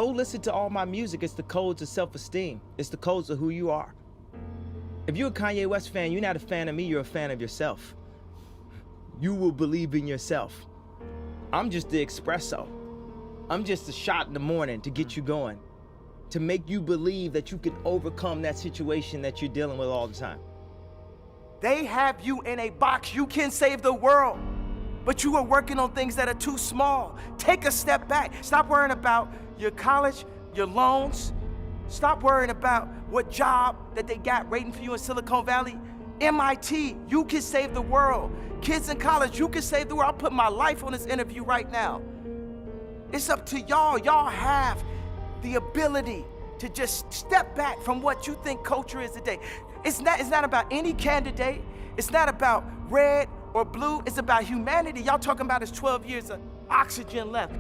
Go listen to all my music. It's the codes of self-esteem. It's the codes of who you are. If you're a Kanye West fan, you're not a fan of me, you're a fan of yourself. You will believe in yourself. I'm just the espresso. I'm just a shot in the morning to get you going, to make you believe that you can overcome that situation that you're dealing with all the time. They have you in a box. You can save the world, but you are working on things that are too small. Take a step back. Stop worrying about your college, your loans. Stop worrying about what job that they got waiting for you in Silicon Valley. MIT, you can save the world. Kids in college, you can save the world. I'll put my life on this interview right now. It's up to y'all. Y'all have the ability to just step back from what you think culture is today. It's not about any candidate. It's not about red or blue. It's about humanity. Y'all talking about is 12 years of oxygen left.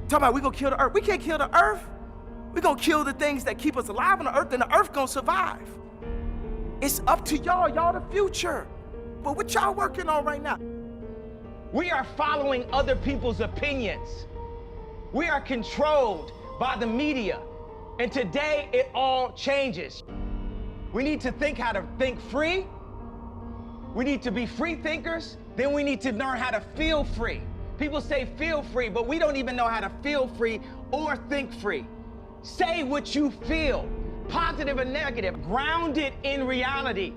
Talking about we gonna kill the earth. We can't kill the earth. We gonna kill the things that keep us alive on the earth, and the earth gonna survive. It's up to y'all. Y'all the future. But what y'all working on right now? We are following other people's opinions. We are controlled by the media. And today it all changes. We need to think how to think free. We need to be free thinkers. Then we need to learn how to feel free. People say feel free, but we don't even know how to feel free or think free. Say what you feel, positive or negative, grounded in reality.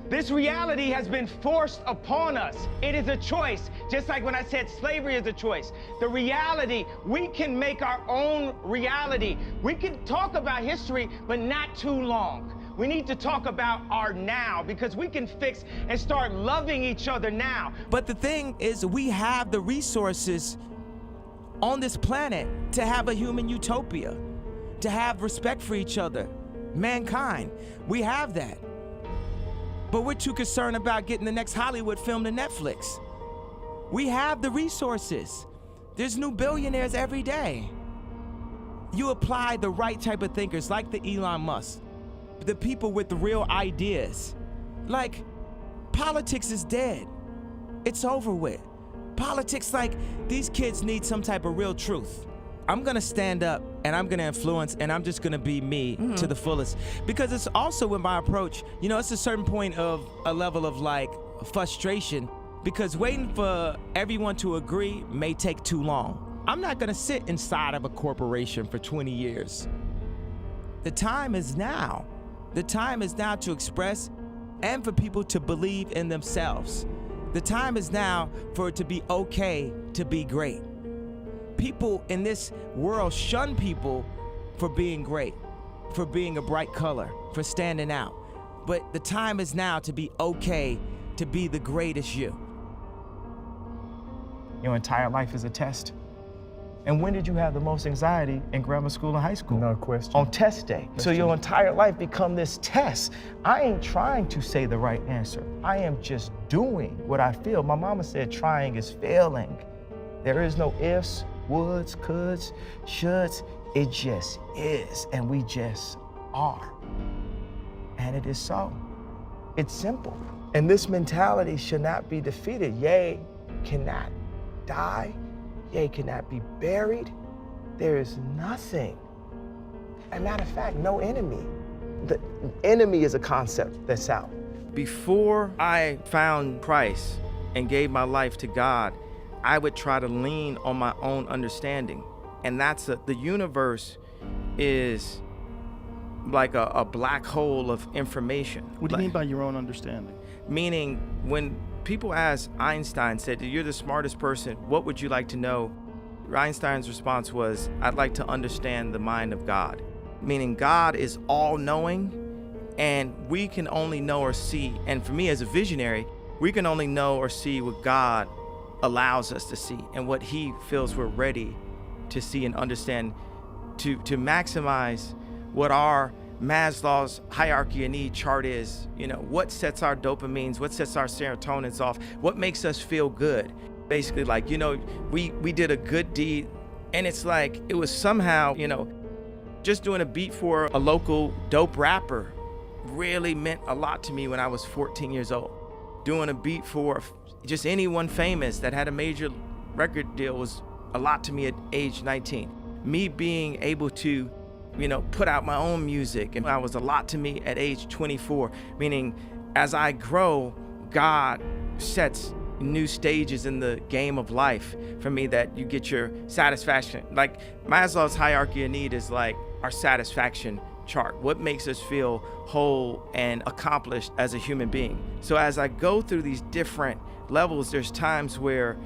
This reality has been forced upon us. It is a choice, just like when I said slavery is a choice. The reality, we can make our own reality. We can talk about history, but not too long. We need to talk about our now, because we can fix and start loving each other now. But the thing is, we have the resources on this planet to have a human utopia, to have respect for each other, mankind. We have that. But we're too concerned about getting the next Hollywood film to Netflix. We have the resources. There's new billionaires every day. You apply the right type of thinkers, like the Elon Musk, the people with the real ideas. Like, politics is dead. It's over with. Politics, like, these kids need some type of real truth. I'm gonna stand up and I'm gonna influence, and I'm just gonna be me to the fullest. Because it's also with my approach, you know, it's a certain point of a level of like frustration, because waiting for everyone to agree may take too long. I'm not gonna sit inside of a corporation for 20 years. The time is now. The time is now to express and for people to believe in themselves. The time is now for it to be okay to be great. People in this world shun people for being great, for being a bright color, for standing out. But the time is now to be okay to be the greatest you. Your entire life is a test. And when did you have the most anxiety in grammar school and high school? No question. On test day. So your entire life become this test. I ain't trying to say the right answer. I am just doing what I feel. My mama said trying is failing. There is no ifs, woulds, coulds, shoulds. It just is, and we just are. And it is so. It's simple. And this mentality should not be defeated. Yea, cannot die. Yea, cannot be buried. There is nothing. As a matter of fact, no enemy. The enemy is a concept that's out. Before I found Christ and gave my life to God, I would try to lean on my own understanding. And that's the universe is like a black hole of information. What do you mean by your own understanding? Meaning, when people asked Einstein, said, you're the smartest person, what would you like to know? Einstein's response was, I'd like to understand the mind of God. Meaning God is all-knowing, and we can only know or see, and for me as a visionary, we can only know or see what God allows us to see and what he feels we're ready to see and understand, to maximize what our Maslow's hierarchy of need chart is. You know, what sets our dopamines, what sets our serotonins off, what makes us feel good. Basically, like, you know, we did a good deed, and it's like, it was somehow, you know, just doing a beat for a local dope rapper really meant a lot to me when I was 14 years old. Doing a beat for just anyone famous that had a major record deal was a lot to me at age 19. me being able to, put out my own music. And that was a lot to me at age 24, meaning as I grow, God sets new stages in the game of life for me that you get your satisfaction. Like Maslow's hierarchy of need is like our satisfaction chart. What makes us feel whole and accomplished as a human being? So as I go through these different levels, there's times where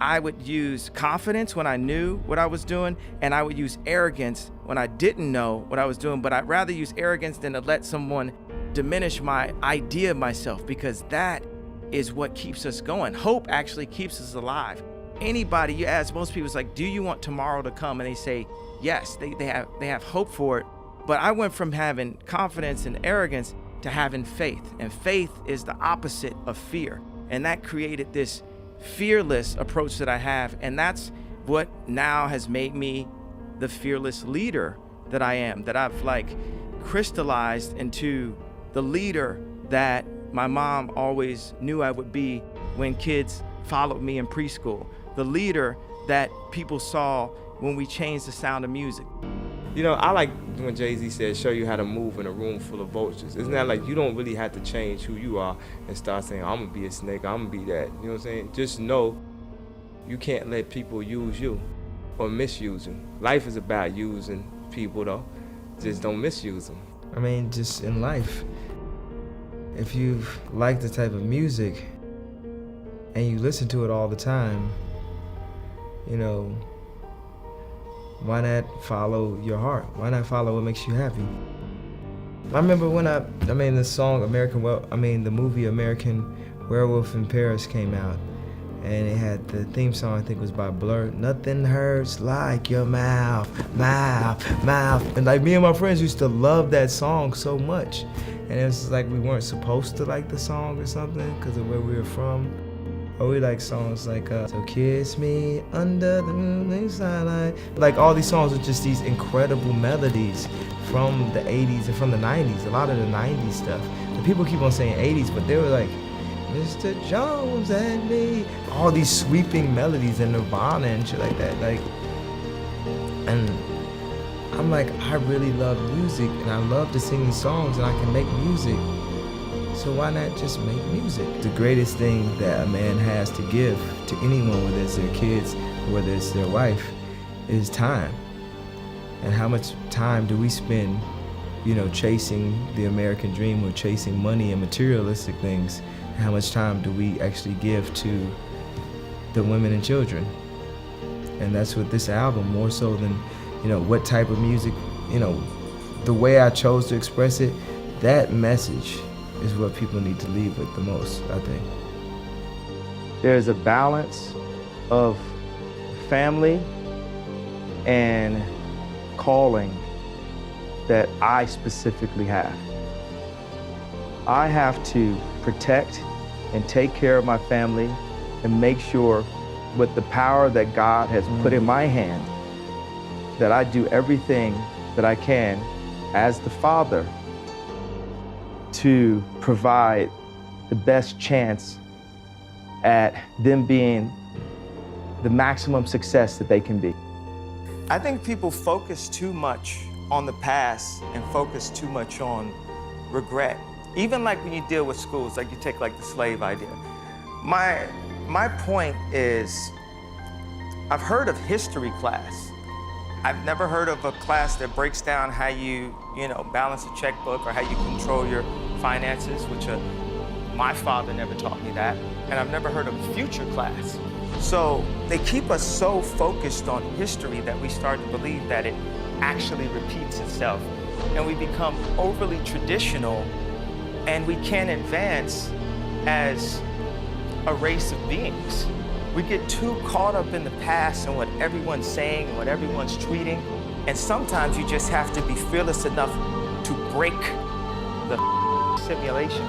I would use confidence when I knew what I was doing, and I would use arrogance when I didn't know what I was doing. But I'd rather use arrogance than to let someone diminish my idea of myself, because that is what keeps us going. Hope actually keeps us alive. Anybody, you ask most people, it's like, do you want tomorrow to come? And they say yes, they have hope for it. But I went from having confidence and arrogance to having faith. And faith is the opposite of fear. And that created this fearless approach that I have. And that's what now has made me the fearless leader that I am, that I've crystallized into the leader that my mom always knew I would be when kids followed me in preschool. The leader that people saw when we changed the sound of music. I like when Jay-Z said, show you how to move in a room full of vultures. Isn't that like you don't really have to change who you are and start saying, I'm gonna be a snake, I'm gonna be that. You know what I'm saying? Just know you can't let people use you or misuse you. Life is about using people though. Just don't misuse them. I mean, just in life, if you like the type of music and you listen to it all the time, why not follow your heart? Why not follow what makes you happy? I remember when the song the movie American Werewolf in Paris came out, and it had the theme song, I think was by Blur. Nothing hurts like your mouth. And me and my friends used to love that song so much. And it was like we weren't supposed to like the song or something because of where we were from. Or we like songs like So Kiss Me Under the Moonlit Starlight. Like all these songs are just these incredible melodies from the 80s and from the 90s, a lot of the 90s stuff. And people keep on saying 80s, but they were like, Mr. Jones and me. All these sweeping melodies and Nirvana and shit like that. And I'm like, I really love music and I love to sing these songs and I can make music. So why not just make music? The greatest thing that a man has to give to anyone, whether it's their kids or whether it's their wife, is time. And how much time do we spend, chasing the American dream or chasing money and materialistic things? And how much time do we actually give to the women and children? And that's what this album, more so than, what type of music, the way I chose to express it, that message is what people need to leave with the most, I think. There's a balance of family and calling that I specifically have. I have to protect and take care of my family and make sure with the power that God has put in my hand that I do everything that I can as the father to provide the best chance at them being the maximum success that they can be. I think people focus too much on the past and focus too much on regret. Even when you deal with schools, you take the slave idea. My point is, I've heard of history class. I've never heard of a class that breaks down how you, balance a checkbook or how you control your finances, which my father never taught me that. And I've never heard of a future class. So they keep us so focused on history that we start to believe that it actually repeats itself. And we become overly traditional and we can't advance as a race of beings. We get too caught up in the past and what everyone's saying and what everyone's tweeting. And sometimes you just have to be fearless enough to break the simulation.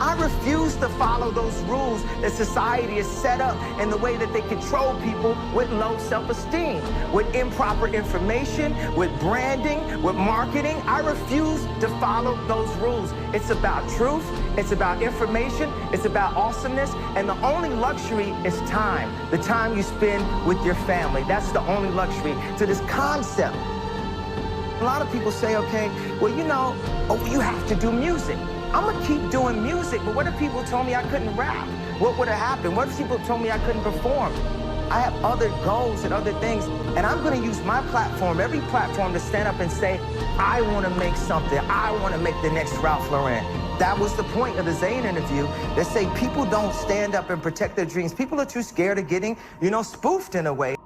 I refuse to follow those rules that society has set up in the way that they control people with low self-esteem, with improper information, with branding, with marketing. I refuse to follow those rules. It's about truth, it's about information, it's about awesomeness, and the only luxury is time, the time you spend with your family. That's the only luxury to this concept. A lot of people say, okay, well, you know, you have to do music. I'm gonna keep doing music, but what if people told me I couldn't rap? What would have happened? What if people told me I couldn't perform? I have other goals and other things, and I'm gonna use my platform, every platform, to stand up and say, I wanna make something. I wanna make the next Ralph Lauren. That was the point of the Zayn interview. They say people don't stand up and protect their dreams. People are too scared of getting, spoofed in a way.